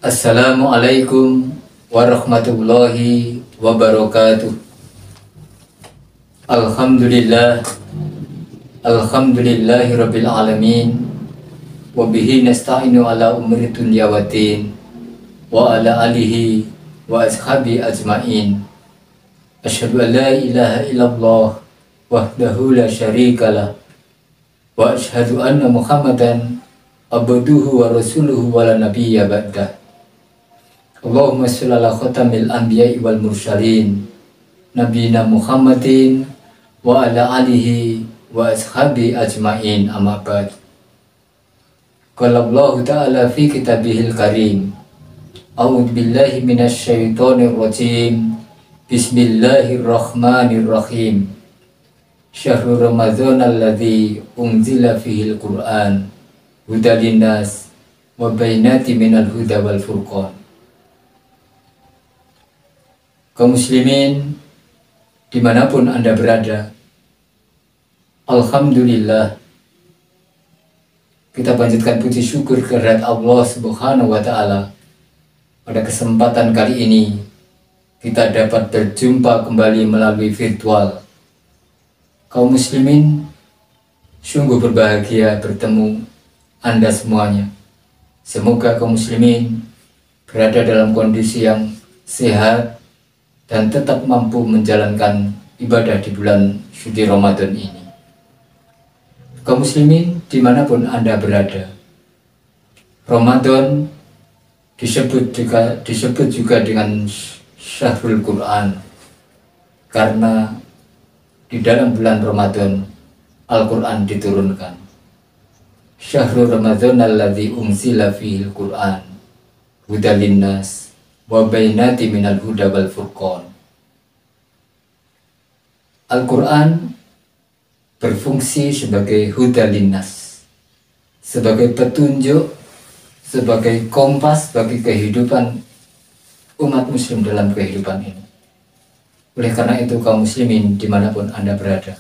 Assalamualaikum warahmatullahi wabarakatuh. Alhamdulillah, alhamdulillahi rabbil alamin. Wabihi nasta'inu ala umri dunya waddin, wa ala alihi wa ashabi ajmain. Asyhadu an la ilaha illallah wahdahu la syarikalah, wa asyhadu anna Muhammadan abduhu wa rasuluhu wa la nabiyya ba'dah. Allahumma sholli ala khatamil anbiya'i wal mursalin nabiyina Muhammadin wa ala alihi wa ashabi ajmain, amma ba'd. Qala Allah ta'ala fi kitabihil karim, a'udzu billahi minasy syaithanir rajim. Bismillahirrahmanirrahim. Syahrul Ramadan alladzi unzila fihil Qur'an hudan linnas wa bayyinatin minal huda wal furqan. Kaum muslimin dimanapun Anda berada, alhamdulillah kita panjatkan puji syukur kehadirat Allah Subhanahu wa Ta'ala. Pada kesempatan kali ini kita dapat berjumpa kembali melalui virtual. Kaum muslimin sungguh berbahagia bertemu Anda semuanya. Semoga kaum muslimin berada dalam kondisi yang sehat dan tetap mampu menjalankan ibadah di bulan suci Ramadan ini. Kaum muslimin dimanapun Anda berada, Ramadan disebut juga dengan Syahrul Quran, karena di dalam bulan Ramadan Al-Quran diturunkan. Syahrul Ramadan alladzi unzila fihil Quran hudan linnas wa bayyinatin minal huda wal furqan. Al-Quran berfungsi sebagai hudan linnas, sebagai petunjuk, sebagai kompas bagi kehidupan umat muslim dalam kehidupan ini. Oleh karena itu kaum muslimin dimanapun Anda berada,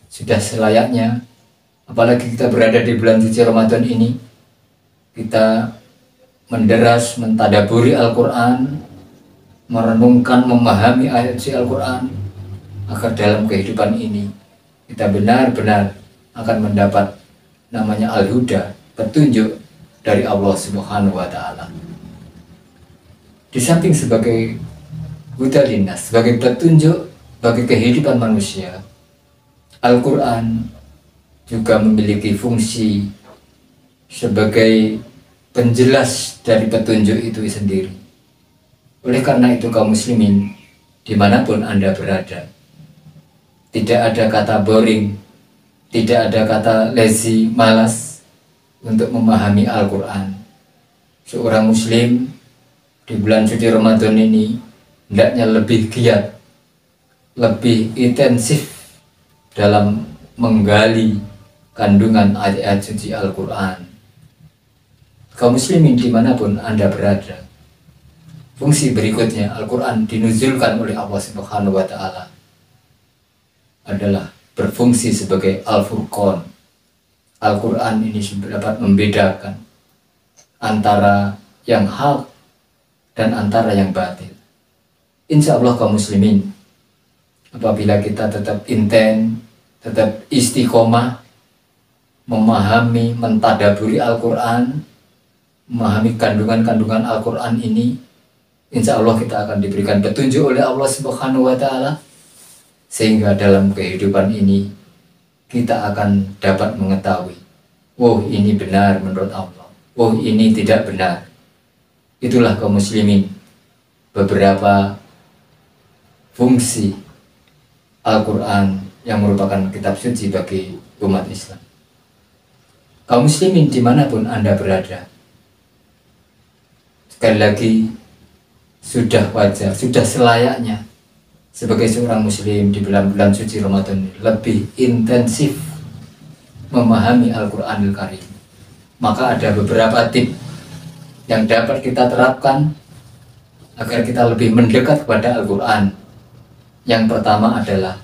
sudah selayaknya, apalagi kita berada di bulan suci Ramadan ini, kita menderas, mentadaburi Al-Quran, merenungkan, memahami ayat suci Al-Quran, agar dalam kehidupan ini kita benar-benar akan mendapat namanya Al-Huda, petunjuk dari Allah Subhanahu wa Ta'ala. Di samping sebagai huda linnas, sebagai petunjuk bagi kehidupan manusia, Al-Quran juga memiliki fungsi sebagai penjelas dari petunjuk itu sendiri. Oleh karena itu kaum muslimin dimanapun Anda berada, tidak ada kata boring, tidak ada kata lazy, malas untuk memahami Al-Quran. Seorang muslim di bulan suci Ramadan ini hendaknya lebih giat, lebih intensif dalam menggali kandungan ayat-ayat suci Al-Quran. Kaum muslimin dimanapun Anda berada, fungsi berikutnya Al-Quran dinuzulkan oleh Allah Subhanahu wa Ta'ala adalah berfungsi sebagai Al-Furqan. Al-Quran ini dapat membedakan antara yang hak dan antara yang batil. Insya Allah kaum muslimin, apabila kita tetap inten, tetap istiqomah memahami, mentadaburi Al-Quran, memahami kandungan-kandungan Al-Quran ini, insya Allah kita akan diberikan petunjuk oleh Allah Subhanahu wa Ta'ala, sehingga dalam kehidupan ini kita akan dapat mengetahui, oh ini benar menurut Allah, oh ini tidak benar. Itulah kaum muslimin beberapa fungsi Al-Quran yang merupakan kitab suci bagi umat Islam. Kaum muslimin dimanapun Anda berada, sekali lagi sudah wajar, sudah selayaknya sebagai seorang muslim di bulan-bulan suci Ramadan lebih intensif memahami Al-Quranul Karim. Maka ada beberapa tips yang dapat kita terapkan agar kita lebih mendekat kepada Al-Quran. Yang pertama adalah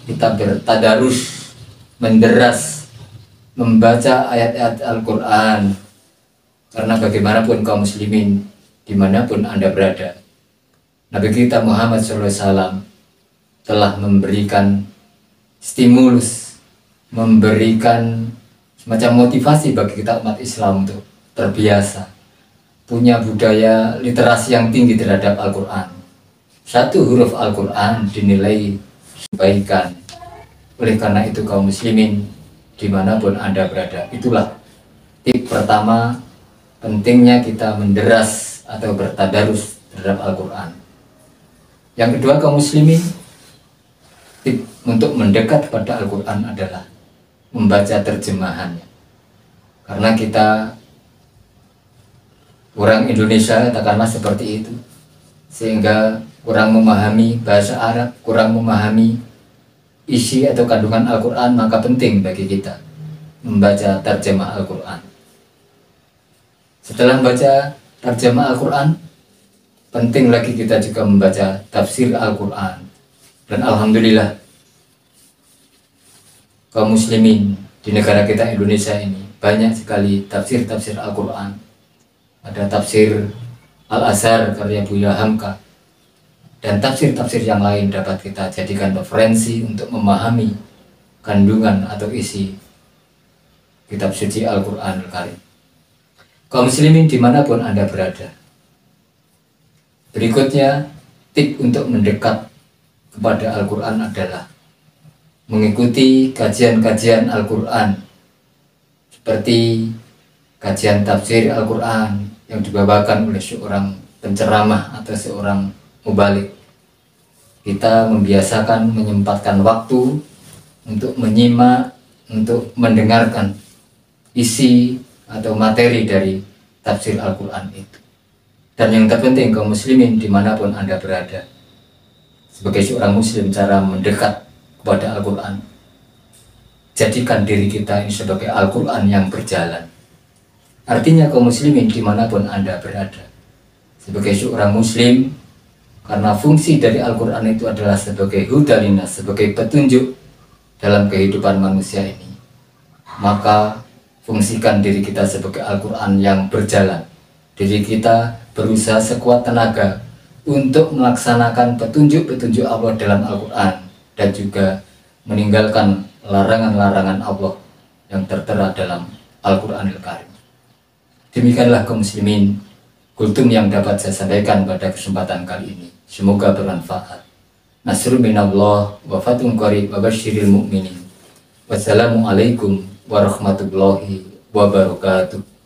kita bertadarus, menderas, membaca ayat-ayat Al-Quran. Karena bagaimanapun kaum muslimin, dimanapun Anda berada. Nabi kita Muhammad SAW telah memberikan stimulus, memberikan semacam motivasi bagi kita umat Islam untuk terbiasa punya budaya literasi yang tinggi terhadap Al-Quran. Satu huruf Al-Quran dinilai kebaikan. Oleh karena itu kaum muslimin dimanapun Anda berada, itulah tip pertama pentingnya kita menderas atau bertadarus terhadap Al-Quran. Yang kedua kaum muslimin, tip untuk mendekat kepada Al-Quran adalah membaca terjemahannya. Karena kita orang Indonesia katakanlah seperti itu, sehingga kurang memahami bahasa Arab, kurang memahami isi atau kandungan Al-Quran, maka penting bagi kita membaca terjemah Al-Quran. Setelah membaca terjemah Al-Quran, penting lagi kita juga membaca tafsir Al-Quran. Dan alhamdulillah kaum muslimin di negara kita Indonesia ini banyak sekali tafsir-tafsir Al-Quran. Ada tafsir Al-Azhar karya Buya Hamka, dan tafsir-tafsir yang lain dapat kita jadikan referensi untuk memahami kandungan atau isi kitab suci Al-Quranul Karim. Kaum muslimin dimanapun Anda berada, berikutnya tip untuk mendekat kepada Al-Quran adalah mengikuti kajian-kajian Al-Quran, seperti kajian tafsir Al-Quran yang dibawakan oleh seorang penceramah atau seorang mubalik. Kita membiasakan menyempatkan waktu untuk menyimak, untuk mendengarkan isi atau materi dari tafsir Al-Quran itu. Dan yang terpenting kaum muslimin dimanapun Anda berada, sebagai seorang muslim, cara mendekat kepada Al-Quran, jadikan diri kita ini sebagai Al-Quran yang berjalan. Artinya kaum muslimin dimanapun Anda berada, sebagai seorang muslim, karena fungsi dari Al-Quran itu adalah sebagai hudalinas, sebagai petunjuk dalam kehidupan manusia ini, maka fungsikan diri kita sebagai Al-Quran yang berjalan. Diri kita berusaha sekuat tenaga untuk melaksanakan petunjuk-petunjuk Allah dalam Al-Quran, dan juga meninggalkan larangan-larangan Allah yang tertera dalam Al-Quranul Karim. Demikianlah kaum muslimin kultum yang dapat saya sampaikan pada kesempatan kali ini. Semoga bermanfaat. Nasrun minallah wa fathun qarib wa basyiril mu'minin. Wassalamualaikum warahmatullahi wabarakatuh.